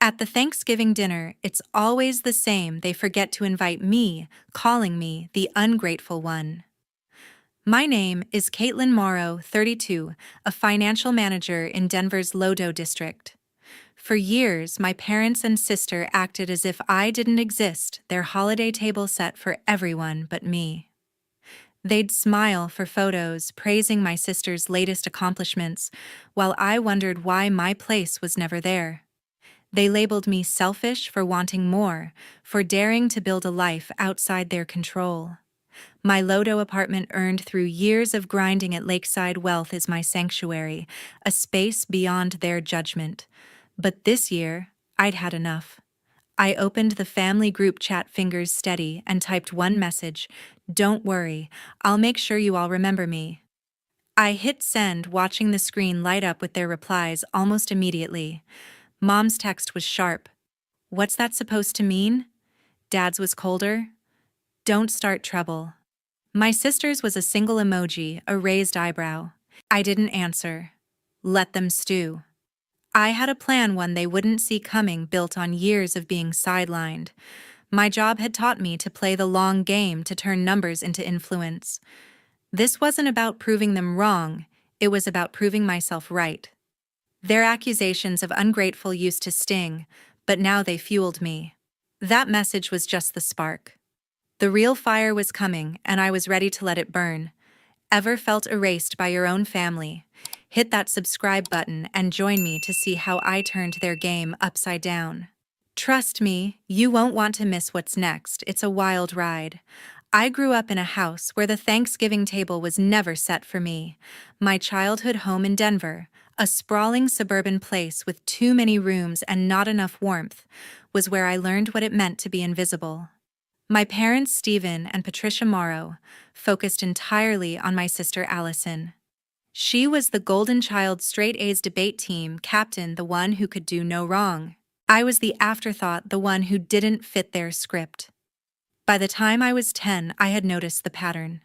At the Thanksgiving dinner, it's always the same. They forget to invite me, calling me the ungrateful one. My name is Caitlin Morrow, 32, a financial manager in Denver's Lodo district. For years, my parents and sister acted as if I didn't exist, their holiday table set for everyone but me. They'd smile for photos, praising my sister's latest accomplishments, while I wondered why my place was never there. They labeled me selfish for wanting more, for daring to build a life outside their control. My Lodo apartment earned through years of grinding at Lakeside Wealth is my sanctuary, a space beyond their judgment. But this year, I'd had enough. I opened the family group chat, fingers steady, and typed one message: "Don't worry, I'll make sure you all remember me." I hit send, watching the screen light up with their replies almost immediately. Mom's text was sharp. "What's that supposed to mean?" Dad's was colder. "Don't start trouble." My sister's was a single emoji, a raised eyebrow. I didn't answer. Let them stew. I had a plan, one they wouldn't see coming, built on years of being sidelined. My job had taught me to play the long game, to turn numbers into influence. This wasn't about proving them wrong, it was about proving myself right. Their accusations of ungrateful used to sting, but now they fueled me. That message was just the spark. The real fire was coming, and I was ready to let it burn. Ever felt erased by your own family? Hit that subscribe button and join me to see how I turned their game upside down. Trust me, you won't want to miss what's next. It's a wild ride. I grew up in a house where the Thanksgiving table was never set for me. My childhood home in Denver, a sprawling suburban place with too many rooms and not enough warmth, was where I learned what it meant to be invisible. My parents, Stephen and Patricia Morrow, focused entirely on my sister Allison. She was the golden child, straight A's debate team captain, the one who could do no wrong. I was the afterthought, the one who didn't fit their script. By the time I was 10, I had noticed the pattern.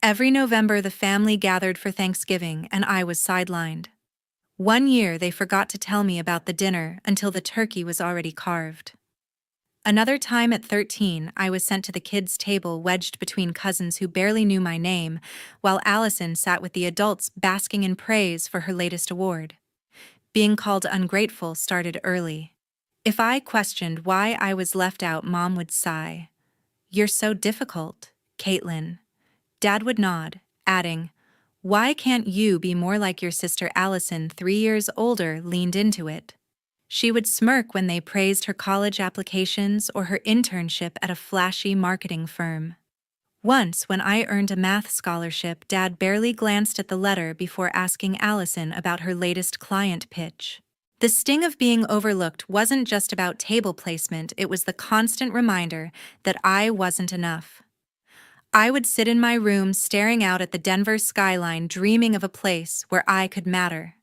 Every November, the family gathered for Thanksgiving, and I was sidelined. One year, they forgot to tell me about the dinner until the turkey was already carved. Another time, at 13, I was sent to the kids' table, wedged between cousins who barely knew my name, while Allison sat with the adults, basking in praise for her latest award. Being called ungrateful started early. If I questioned why I was left out, Mom would sigh. "You're so difficult, Caitlin." Dad would nod, adding, "Why can't you be more like your sister Allison, 3 years older?" Leaned into it. She would smirk when they praised her college applications or her internship at a flashy marketing firm. Once, when I earned a math scholarship, Dad barely glanced at the letter before asking Allison about her latest client pitch. The sting of being overlooked wasn't just about table placement, it was the constant reminder that I wasn't enough. I would sit in my room staring out at the Denver skyline, dreaming of a place where I could matter.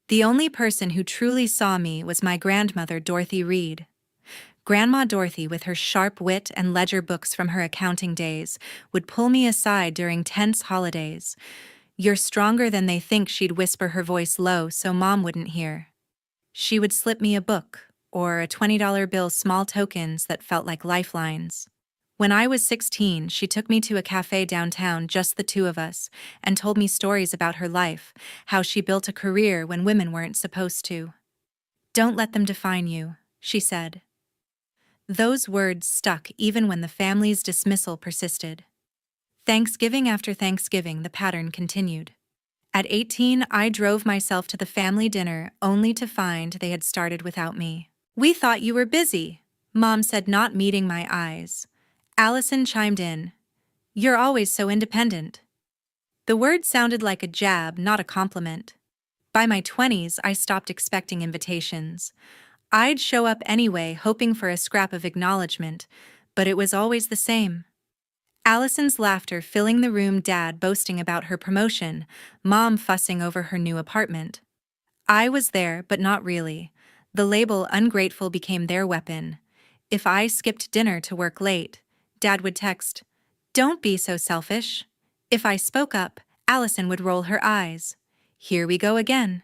The only person who truly saw me was my grandmother, Dorothy Reed. Grandma Dorothy, with her sharp wit and ledger books from her accounting days, would pull me aside during tense holidays. "You're stronger than they think," she'd whisper, her voice low so Mom wouldn't hear. She would slip me a book or a $20 bill, small tokens that felt like lifelines. When I was 16, she took me to a cafe downtown, just the two of us, and told me stories about her life, how she built a career when women weren't supposed to. "Don't let them define you," she said. Those words stuck even when the family's dismissal persisted. Thanksgiving after Thanksgiving, the pattern continued. At 18, I drove myself to the family dinner only to find they had started without me. "We thought you were busy," Mom said, not meeting my eyes. Allison chimed in, "You're always so independent." The word sounded like a jab, not a compliment. By my 20s, I stopped expecting invitations. I'd show up anyway, hoping for a scrap of acknowledgement, but it was always the same. Allison's laughter filling the room, Dad boasting about her promotion, Mom fussing over her new apartment. I was there, but not really. The label ungrateful became their weapon. If I skipped dinner to work late, Dad would text, "Don't be so selfish." If I spoke up, Allison would roll her eyes. "Here we go again."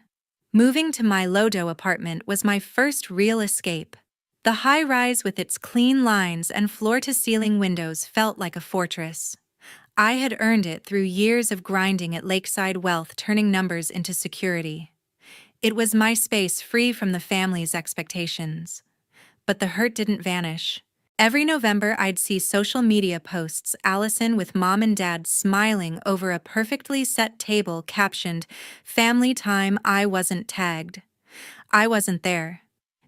Moving to my Lodo apartment was my first real escape. The high-rise with its clean lines and floor-to-ceiling windows felt like a fortress. I had earned it through years of grinding at Lakeside Wealth, turning numbers into security. It was my space free from the family's expectations. But the hurt didn't vanish. Every November, I'd see social media posts, Allison with mom and dad smiling over a perfectly set table captioned, "Family time." I wasn't tagged. I wasn't there.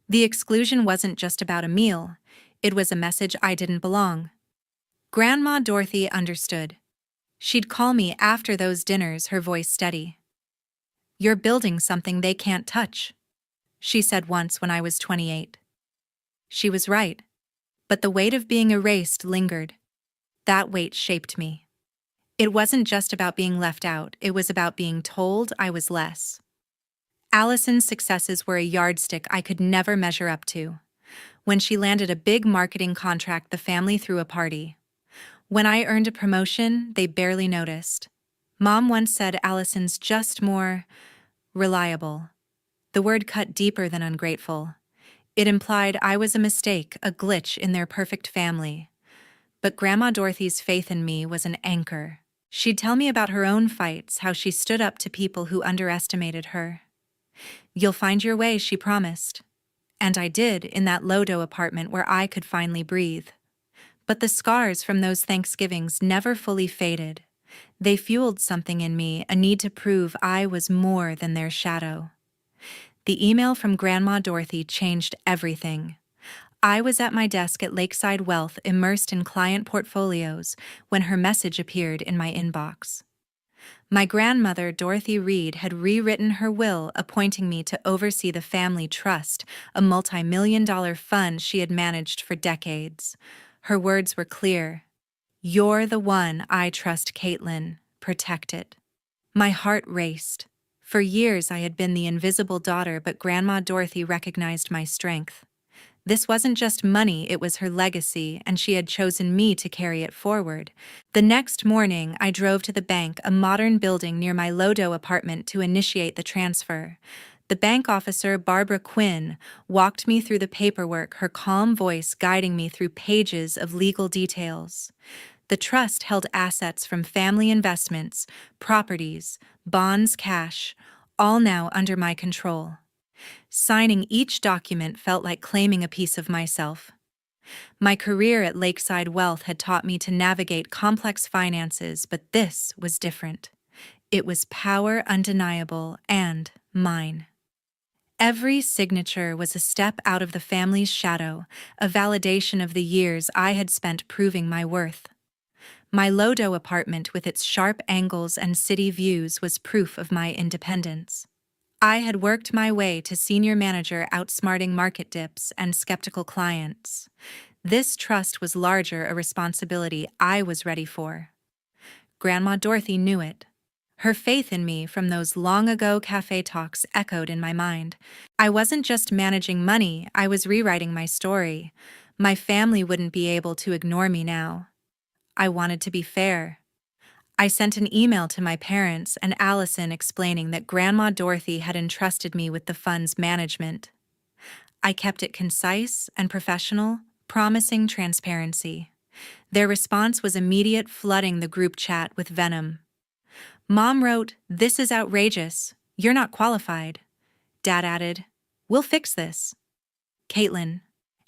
The exclusion wasn't just about a meal. It was a message I didn't belong. Grandma Dorothy understood. She'd call me after those dinners, her voice steady. "You're building something they can't touch," she said once when I was 28. She was right. But the weight of being erased lingered. That weight shaped me. It wasn't just about being left out, it was about being told I was less. Allison's successes were a yardstick I could never measure up to. When she landed a big marketing contract, the family threw a party. When I earned a promotion, they barely noticed. Mom once said Allison's just more reliable. The word cut deeper than ungrateful. It implied I was a mistake, a glitch in their perfect family. But Grandma Dorothy's faith in me was an anchor. She'd tell me about her own fights, how she stood up to people who underestimated her. "You'll find your way," she promised. And I did, in that Lodo apartment where I could finally breathe. But the scars from those Thanksgivings never fully faded. They fueled something in me, a need to prove I was more than their shadow. The email from Grandma Dorothy changed everything. I was at my desk at Lakeside Wealth, immersed in client portfolios, when her message appeared in my inbox. My grandmother, Dorothy Reed, had rewritten her will, appointing me to oversee the family trust, a multimillion-dollar fund she had managed for decades. Her words were clear. "You're the one I trust, Caitlin. Protect it." My heart raced. For years I had been the invisible daughter, but Grandma Dorothy recognized my strength. This wasn't just money, it was her legacy, and she had chosen me to carry it forward. The next morning, I drove to the bank, a modern building near my Lodo apartment, to initiate the transfer. The bank officer, Barbara Quinn, walked me through the paperwork, her calm voice guiding me through pages of legal details. The trust held assets from family investments, properties, bonds, cash, all now under my control. Signing each document felt like claiming a piece of myself. My career at Lakeside Wealth had taught me to navigate complex finances, but this was different. It was power undeniable and mine. Every signature was a step out of the family's shadow, a validation of the years I had spent proving my worth. My Lodo apartment, with its sharp angles and city views, was proof of my independence. I had worked my way to senior manager, outsmarting market dips and skeptical clients. This trust was larger, a responsibility I was ready for. Grandma Dorothy knew it. Her faith in me from those long-ago cafe talks echoed in my mind. I wasn't just managing money, I was rewriting my story. My family wouldn't be able to ignore me now. I wanted to be fair. I sent an email to my parents and Allison explaining that Grandma Dorothy had entrusted me with the fund's management. I kept it concise and professional, promising transparency. Their response was immediate, flooding the group chat with venom. Mom wrote, "This is outrageous. You're not qualified." Dad added, "We'll fix this." Caitlin.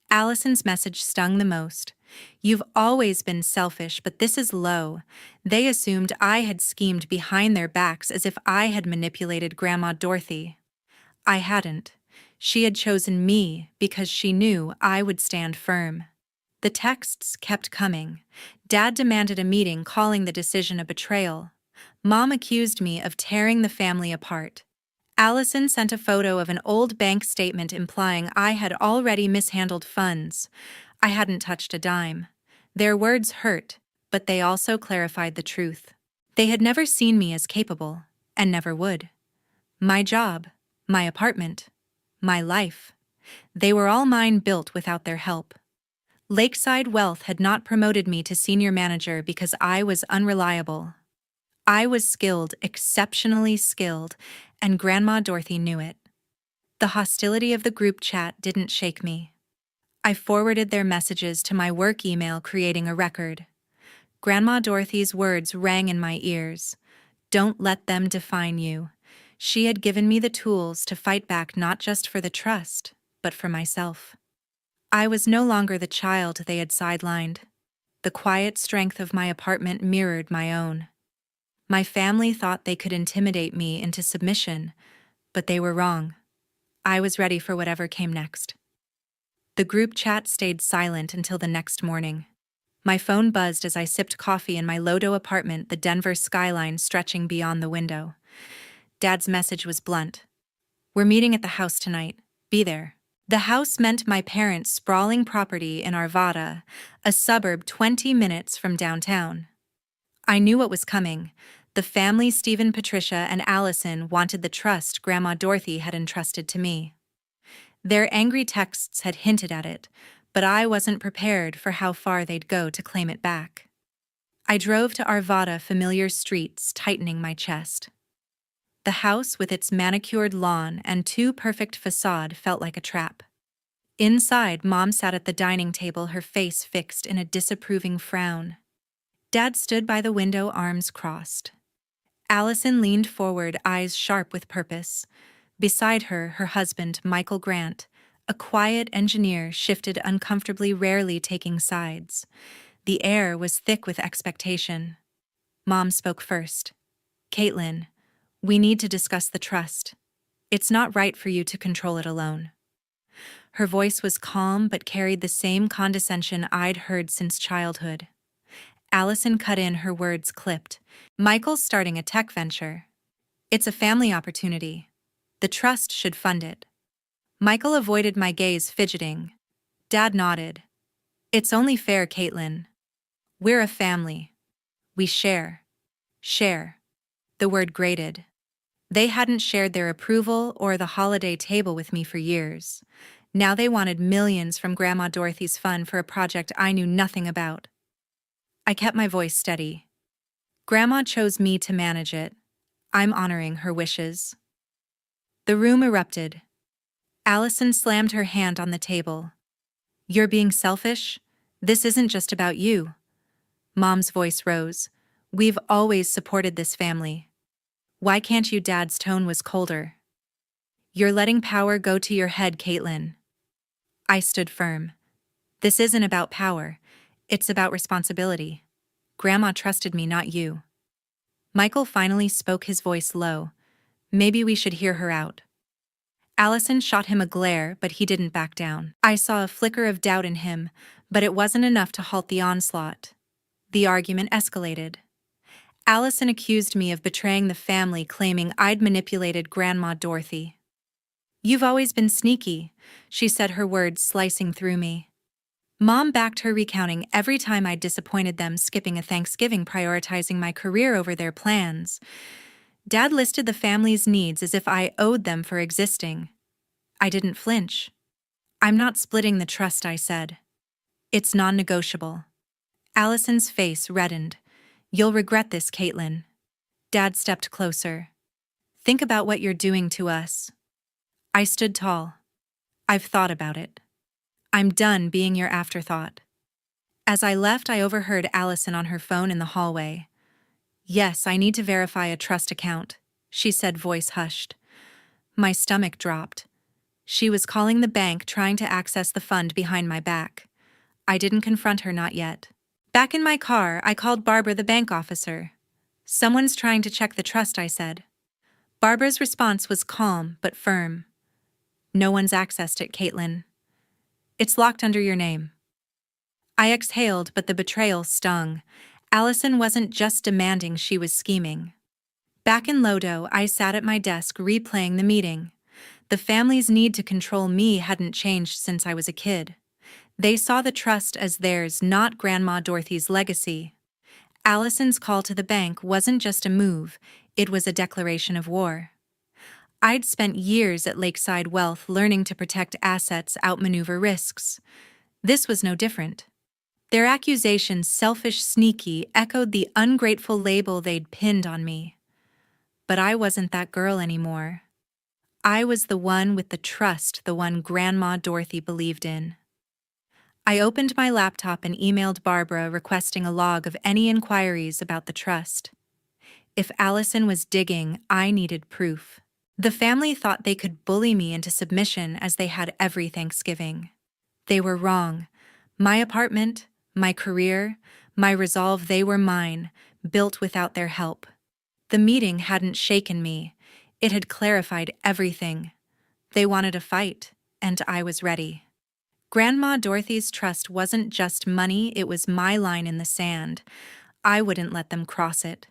Allison's message stung the most. "You've always been selfish, but this is low." They assumed I had schemed behind their backs, as if I had manipulated Grandma Dorothy. I hadn't. She had chosen me because she knew I would stand firm. The texts kept coming. Dad demanded a meeting, calling the decision a betrayal. Mom accused me of tearing the family apart. Allison sent a photo of an old bank statement implying I had already mishandled funds. I hadn't touched a dime. Their words hurt, but they also clarified the truth. They had never seen me as capable, and never would. My job, my apartment, my life. They were all mine, built without their help. Lakeside Wealth had not promoted me to senior manager because I was unreliable. I was skilled, exceptionally skilled, and Grandma Dorothy knew it. The hostility of the group chat didn't shake me. I forwarded their messages to my work email, creating a record. Grandma Dorothy's words rang in my ears. Don't let them define you. She had given me the tools to fight back, not just for the trust, but for myself. I was no longer the child they had sidelined. The quiet strength of my apartment mirrored my own. My family thought they could intimidate me into submission, but they were wrong. I was ready for whatever came next. The group chat stayed silent until the next morning. My phone buzzed as I sipped coffee in my Lodo apartment, the Denver skyline stretching beyond the window. Dad's message was blunt. We're meeting at the house tonight. Be there. The house meant my parents' sprawling property in Arvada, a suburb 20 minutes from downtown. I knew what was coming. The family Stephen, Patricia, and Allison wanted the trust Grandma Dorothy had entrusted to me. Their angry texts had hinted at it, but I wasn't prepared for how far they'd go to claim it back. I drove to Arvada, familiar streets tightening my chest. The house with its manicured lawn and too perfect facade felt like a trap. Inside, Mom sat at the dining table, her face fixed in a disapproving frown. Dad stood by the window, arms crossed. Allison leaned forward, eyes sharp with purpose. Beside her, her husband, Michael Grant, a quiet engineer, shifted uncomfortably, rarely taking sides. The air was thick with expectation. Mom spoke first. Caitlin, we need to discuss the trust. It's not right for you to control it alone. Her voice was calm but carried the same condescension I'd heard since childhood. Allison cut in, her words clipped. Michael's starting a tech venture. It's a family opportunity. The trust should fund it. Michael avoided my gaze, fidgeting. Dad nodded. It's only fair, Caitlin. We're a family. We share. Share. The word grated. They hadn't shared their approval or the holiday table with me for years. Now they wanted millions from Grandma Dorothy's fund for a project I knew nothing about. I kept my voice steady. Grandma chose me to manage it. I'm honoring her wishes. The room erupted. Allison slammed her hand on the table. You're being selfish? This isn't just about you. Mom's voice rose. We've always supported this family. Why can't you? Dad's tone was colder. You're letting power go to your head, Caitlin. I stood firm. This isn't about power. It's about responsibility. Grandma trusted me, not you. Michael finally spoke, his voice low. Maybe we should hear her out. Allison shot him a glare, but he didn't back down. I saw a flicker of doubt in him, but it wasn't enough to halt the onslaught. The argument escalated. Allison accused me of betraying the family, claiming I'd manipulated Grandma Dorothy. You've always been sneaky, she said, her words slicing through me. Mom backed her, recounting every time I'd disappointed them, skipping a Thanksgiving, prioritizing my career over their plans. Dad listed the family's needs as if I owed them for existing. I didn't flinch. I'm not splitting the trust, I said. It's non-negotiable. Allison's face reddened. You'll regret this, Caitlin. Dad stepped closer. Think about what you're doing to us. I stood tall. I've thought about it. I'm done being your afterthought. As I left, I overheard Allison on her phone in the hallway. Yes, I need to verify a trust account, she said, voice hushed. My stomach dropped. She was calling the bank, trying to access the fund behind my back. I didn't confront her, not yet. Back in my car, I called Barbara, the bank officer. Someone's trying to check the trust, I said. Barbara's response was calm but firm. No one's accessed it, Caitlin. It's locked under your name. I exhaled, but the betrayal stung. Allison wasn't just demanding, she was scheming. Back in Lodo, I sat at my desk replaying the meeting. The family's need to control me hadn't changed since I was a kid. They saw the trust as theirs, not Grandma Dorothy's legacy. Allison's call to the bank wasn't just a move, it was a declaration of war. I'd spent years at Lakeside Wealth learning to protect assets, outmaneuver risks. This was no different. Their accusations, selfish, sneaky, echoed the ungrateful label they'd pinned on me. But I wasn't that girl anymore. I was the one with the trust, the one Grandma Dorothy believed in. I opened my laptop and emailed Barbara requesting a log of any inquiries about the trust. If Allison was digging, I needed proof. The family thought they could bully me into submission as they had every Thanksgiving. They were wrong. My apartment, my career, my resolve, they were mine, built without their help. The meeting hadn't shaken me. It had clarified everything. They wanted a fight, and I was ready. Grandma Dorothy's trust wasn't just money, it was my line in the sand. I wouldn't let them cross it.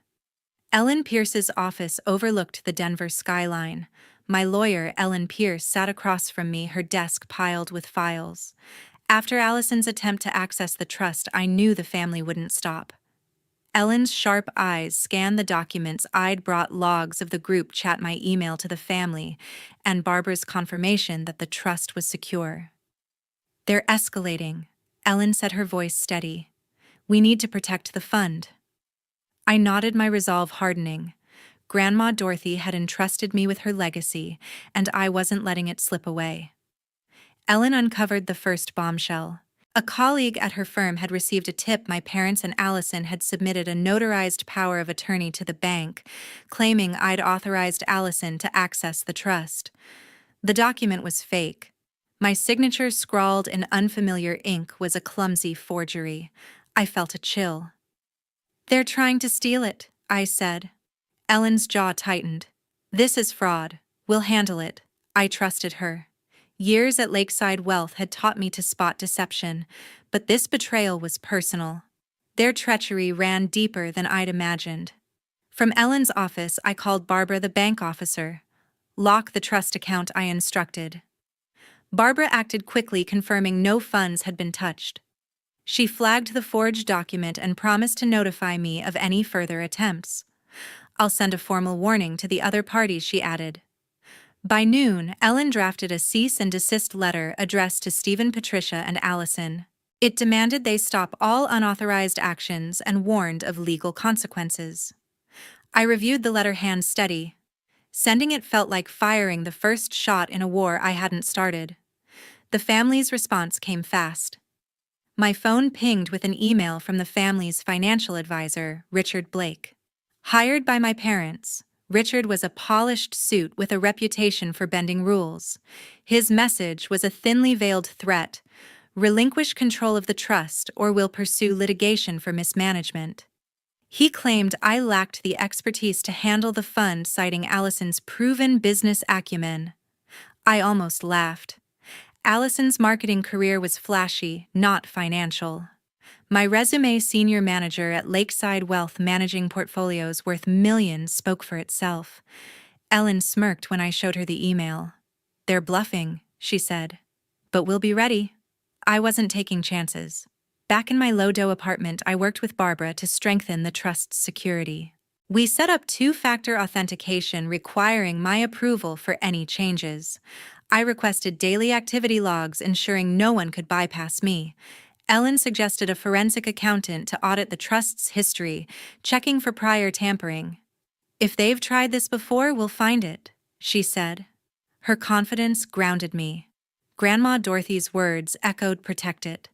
Ellen Pierce's office overlooked the Denver skyline. My lawyer, Ellen Pierce, sat across from me, her desk piled with files. After Allison's attempt to access the trust, I knew the family wouldn't stop. Ellen's sharp eyes scanned the documents I'd brought, logs of the group chat, my email to the family, and Barbara's confirmation that the trust was secure. "They're escalating," Ellen said, her voice steady. "We need to protect the fund." I nodded, my resolve hardening. Grandma Dorothy had entrusted me with her legacy, and I wasn't letting it slip away. Ellen uncovered the first bombshell. A colleague at her firm had received a tip my parents and Allison had submitted a notarized power of attorney to the bank, claiming I'd authorized Allison to access the trust. The document was fake. My signature, scrawled in unfamiliar ink, was a clumsy forgery. I felt a chill. "They're trying to steal it," I said. Ellen's jaw tightened. "This is fraud. We'll handle it." I trusted her. Years at Lakeside Wealth had taught me to spot deception, but this betrayal was personal. Their treachery ran deeper than I'd imagined. From Ellen's office, I called Barbara, the bank officer. "Lock the trust account," I instructed. Barbara acted quickly, confirming no funds had been touched. She flagged the forged document and promised to notify me of any further attempts. "I'll send a formal warning to the other parties," she added. By noon, Ellen drafted a cease and desist letter addressed to Stephen, Patricia, and Allison. It demanded they stop all unauthorized actions and warned of legal consequences. I reviewed the letter, hand steady. Sending it felt like firing the first shot in a war I hadn't started. The family's response came fast. My phone pinged with an email from the family's financial advisor, Richard Blake. Hired by my parents, Richard was a polished suit with a reputation for bending rules. His message was a thinly veiled threat: relinquish control of the trust or we'll pursue litigation for mismanagement. He claimed I lacked the expertise to handle the fund, citing Allison's proven business acumen. I almost laughed. Allison's marketing career was flashy, not financial. My resume, senior manager at Lakeside Wealth, managing portfolios worth millions, spoke for itself. Ellen smirked when I showed her the email. "They're bluffing," she said. "But we'll be ready." I wasn't taking chances. Back in my low-dough apartment, I worked with Barbara to strengthen the trust's security. We set up two-factor authentication, requiring my approval for any changes. I requested daily activity logs, ensuring no one could bypass me. Ellen suggested a forensic accountant to audit the trust's history, checking for prior tampering. "If they've tried this before, we'll find it," she said. Her confidence grounded me. Grandma Dorothy's words echoed, "Protect it."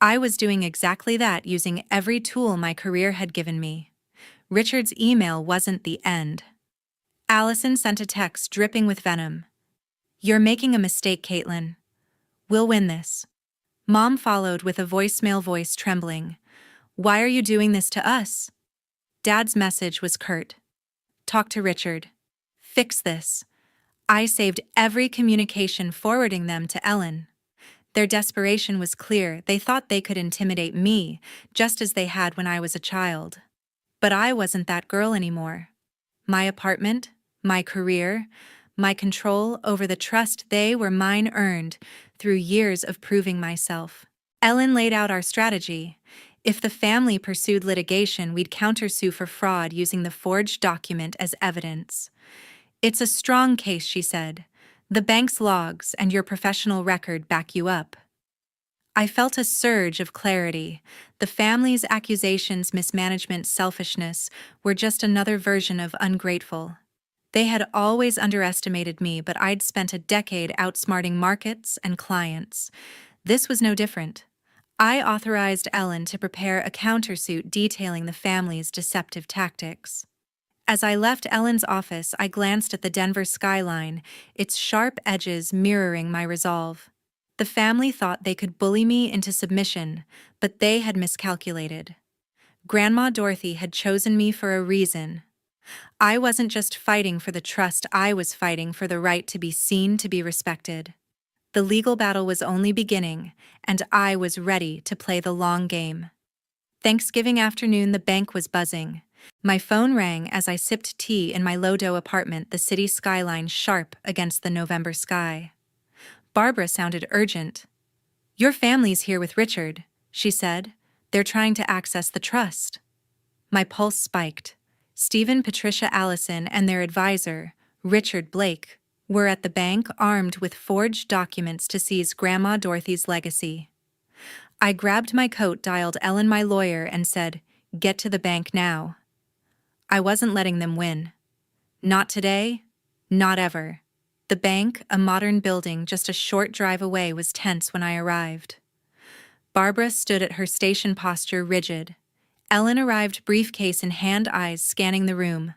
I was doing exactly that, using every tool my career had given me. Richard's email wasn't the end. Allison sent a text dripping with venom. "You're making a mistake, Caitlin. We'll win this." Mom followed with a voicemail, voice trembling. "Why are you doing this to us?" Dad's message was curt. "Talk to Richard. Fix this." I saved every communication, forwarding them to Ellen. Their desperation was clear. They thought they could intimidate me, just as they had when I was a child. But I wasn't that girl anymore. My apartment, my career, my control over the trust, they were mine, earned through years of proving myself. Ellen laid out our strategy. If the family pursued litigation, we'd countersue for fraud using the forged document as evidence. "It's a strong case," she said. "The bank's logs and your professional record back you up." I felt a surge of clarity. The family's accusations, mismanagement, selfishness, were just another version of ungrateful. They had always underestimated me, but I'd spent a decade outsmarting markets and clients. This was no different. I authorized Ellen to prepare a countersuit detailing the family's deceptive tactics. As I left Ellen's office, I glanced at the Denver skyline, its sharp edges mirroring my resolve. The family thought they could bully me into submission, but they had miscalculated. Grandma Dorothy had chosen me for a reason. I wasn't just fighting for the trust, I was fighting for the right to be seen, to be respected. The legal battle was only beginning, and I was ready to play the long game. Thanksgiving afternoon, the bank was buzzing. My phone rang as I sipped tea in my low-dough apartment, the city skyline sharp against the November sky. Barbara sounded urgent. "Your family's here with Richard," she said. "They're trying to access the trust." My pulse spiked. Stephen, Patricia, Allison, and their advisor, Richard Blake, were at the bank armed with forged documents to seize Grandma Dorothy's legacy. I grabbed my coat, dialed Ellen, my lawyer, and said, "Get to the bank now." I wasn't letting them win. Not today, not ever. The bank, a modern building just a short drive away, was tense when I arrived. Barbara stood at her station, posture rigid. Ellen arrived, briefcase in hand, eyes scanning the room.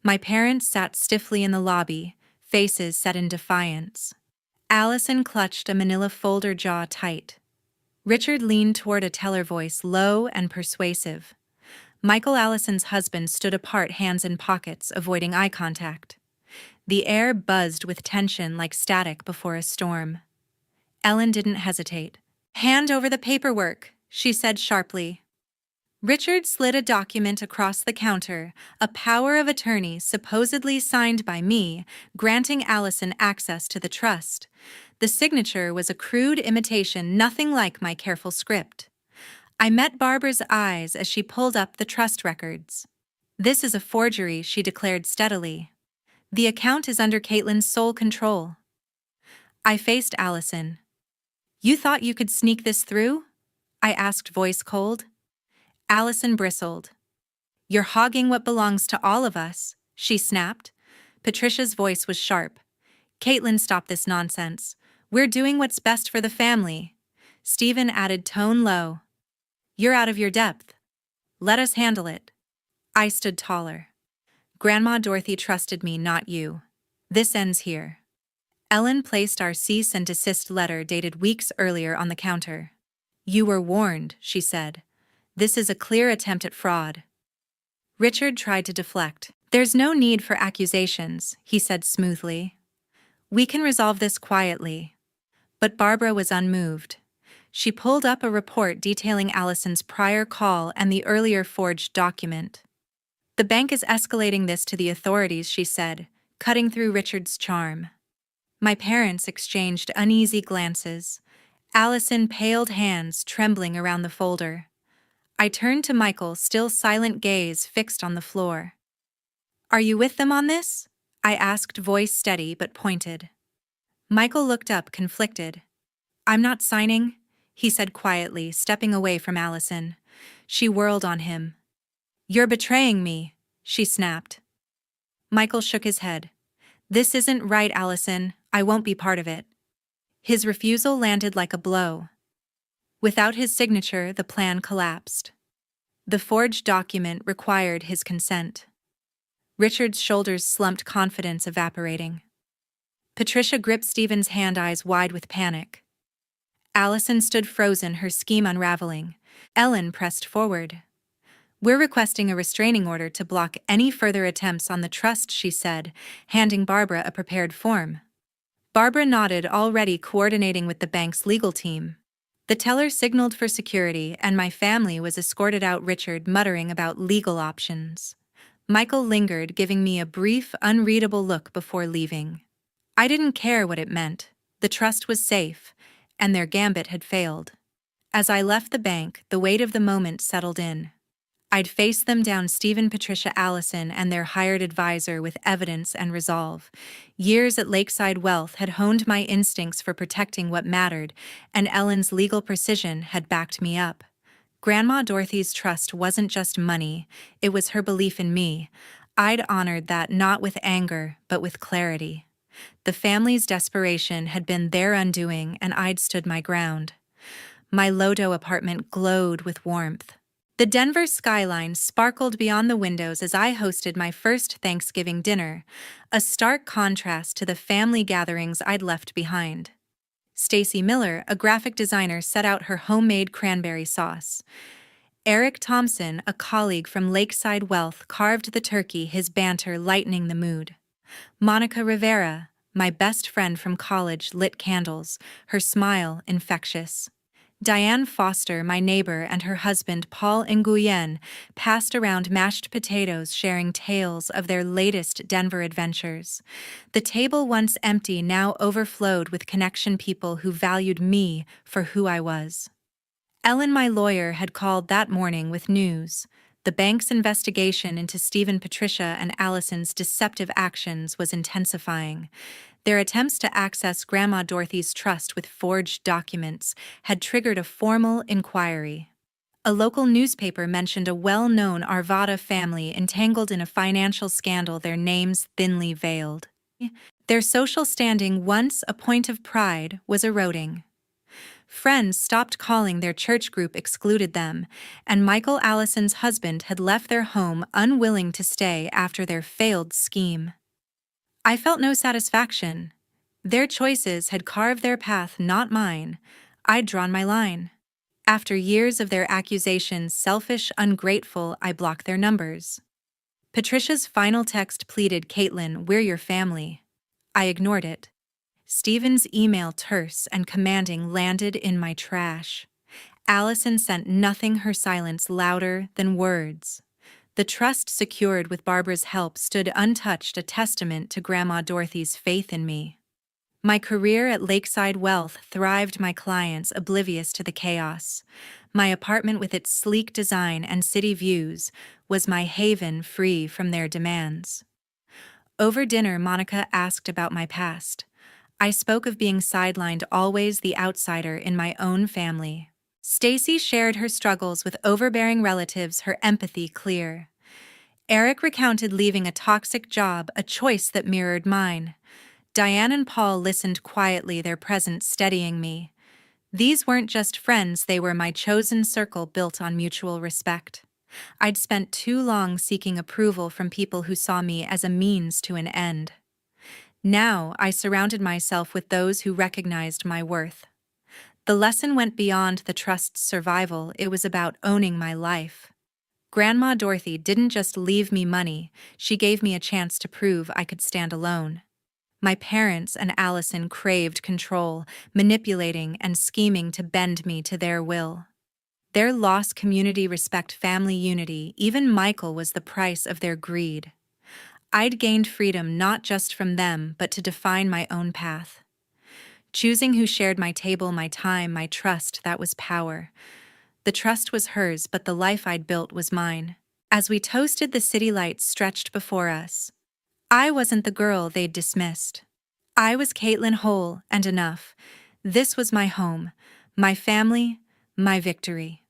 My parents sat stiffly in the lobby, faces set in defiance. Allison clutched a manila folder, jaw tight. Richard leaned toward a teller, voice low and persuasive. Michael, Allison's husband, stood apart, hands in pockets, avoiding eye contact. The air buzzed with tension like static before a storm. Ellen didn't hesitate. "Hand over the paperwork," she said sharply. Richard slid a document across the counter, a power of attorney supposedly signed by me, granting Allison access to the trust. The signature was a crude imitation, nothing like my careful script. I met Barbara's eyes as she pulled up the trust records. "This is a forgery," she declared steadily. "The account is under Caitlin's sole control." I faced Allison. "You thought you could sneak this through?" I asked, voice cold. Allison bristled. "You're hogging what belongs to all of us," she snapped. Patricia's voice was sharp. "Caitlin, stop this nonsense. We're doing what's best for the family." Stephen added, tone low. "You're out of your depth. Let us handle it." I stood taller. "Grandma Dorothy trusted me, not you. This ends here." Ellen placed our cease and desist letter dated weeks earlier on the counter. "You were warned," she said. "This is a clear attempt at fraud." Richard tried to deflect. "There's no need for accusations," he said smoothly. "We can resolve this quietly." But Barbara was unmoved. She pulled up a report detailing Allison's prior call and the earlier forged document. "The bank is escalating this to the authorities," she said, cutting through Richard's charm. My parents exchanged uneasy glances. Allison paled, hands trembling around the folder. I turned to Michael, still silent, gaze fixed on the floor. "Are you with them on this?" I asked, voice steady but pointed. Michael looked up, conflicted. "I'm not signing," he said quietly, stepping away from Allison. She whirled on him. "You're betraying me," she snapped. Michael shook his head. "This isn't right, Allison. I won't be part of it." His refusal landed like a blow. Without his signature, the plan collapsed. The forged document required his consent. Richard's shoulders slumped, confidence evaporating. Patricia gripped Stephen's hand, eyes wide with panic. Allison stood frozen, her scheme unraveling. Ellen pressed forward. "We're requesting a restraining order to block any further attempts on the trust," she said, handing Barbara a prepared form. Barbara nodded, already coordinating with the bank's legal team. The teller signaled for security, and my family was escorted out, Richard muttering about legal options. Michael lingered, giving me a brief, unreadable look before leaving. I didn't care what it meant. The trust was safe, and their gambit had failed. As I left the bank, the weight of the moment settled in. I'd face them down, Stephen, Patricia, Allison, and their hired advisor, with evidence and resolve. Years at Lakeside Wealth had honed my instincts for protecting what mattered, and Ellen's legal precision had backed me up. Grandma Dorothy's trust wasn't just money, it was her belief in me. I'd honored that not with anger, but with clarity. The family's desperation had been their undoing, and I'd stood my ground. My Lodo apartment glowed with warmth. The Denver skyline sparkled beyond the windows as I hosted my first Thanksgiving dinner, a stark contrast to the family gatherings I'd left behind. Stacy Miller, a graphic designer, set out her homemade cranberry sauce. Eric Thompson, a colleague from Lakeside Wealth, carved the turkey, his banter lightening the mood. Monica Rivera, my best friend from college, lit candles, her smile infectious. Diane Foster, my neighbor, and her husband, Paul Nguyen, passed around mashed potatoes, sharing tales of their latest Denver adventures. The table, once empty, now overflowed with connection people who valued me for who I was. Ellen, my lawyer, had called that morning with news. The bank's investigation into Patricia, and Allison's deceptive actions was intensifying. Their attempts to access Grandma Dorothy's trust with forged documents had triggered a formal inquiry. A local newspaper mentioned a well-known Arvada family entangled in a financial scandal, their names thinly veiled. Their social standing, once a point of pride, was eroding. Friends stopped calling, their church group excluded them, and Michael, Allison's husband, had left their home unwilling to stay after their failed scheme. I felt no satisfaction. Their choices had carved their path, not mine. I'd drawn my line. After years of their accusations, selfish, ungrateful, I blocked their numbers. Patricia's final text pleaded, "Caitlin, we're your family." I ignored it. Stephen's email, terse and commanding, landed in my trash. Allison sent nothing, her silence louder than words. The trust secured with Barbara's help stood untouched, a testament to Grandma Dorothy's faith in me. My career at Lakeside Wealth thrived, my clients oblivious to the chaos. My apartment, with its sleek design and city views, was my haven, free from their demands. Over dinner, Monica asked about my past. I spoke of being sidelined, always the outsider in my own family. Stacy shared her struggles with overbearing relatives, her empathy clear. Eric recounted leaving a toxic job, a choice that mirrored mine. Diane and Paul listened quietly, their presence steadying me. These weren't just friends, they were my chosen circle, built on mutual respect. I'd spent too long seeking approval from people who saw me as a means to an end. Now I surrounded myself with those who recognized my worth. The lesson went beyond the trust's survival, it was about owning my life. Grandma Dorothy didn't just leave me money, she gave me a chance to prove I could stand alone. My parents and Allison craved control, manipulating and scheming to bend me to their will. Their lost community respect, family unity, even Michael was the price of their greed. I'd gained freedom not just from them, but to define my own path. Choosing who shared my table, my time, my trust, that was power. The trust was hers, but the life I'd built was mine. As we toasted, the city lights stretched before us. I wasn't the girl they'd dismissed. I was Caitlin, whole and enough. This was my home, my family, my victory.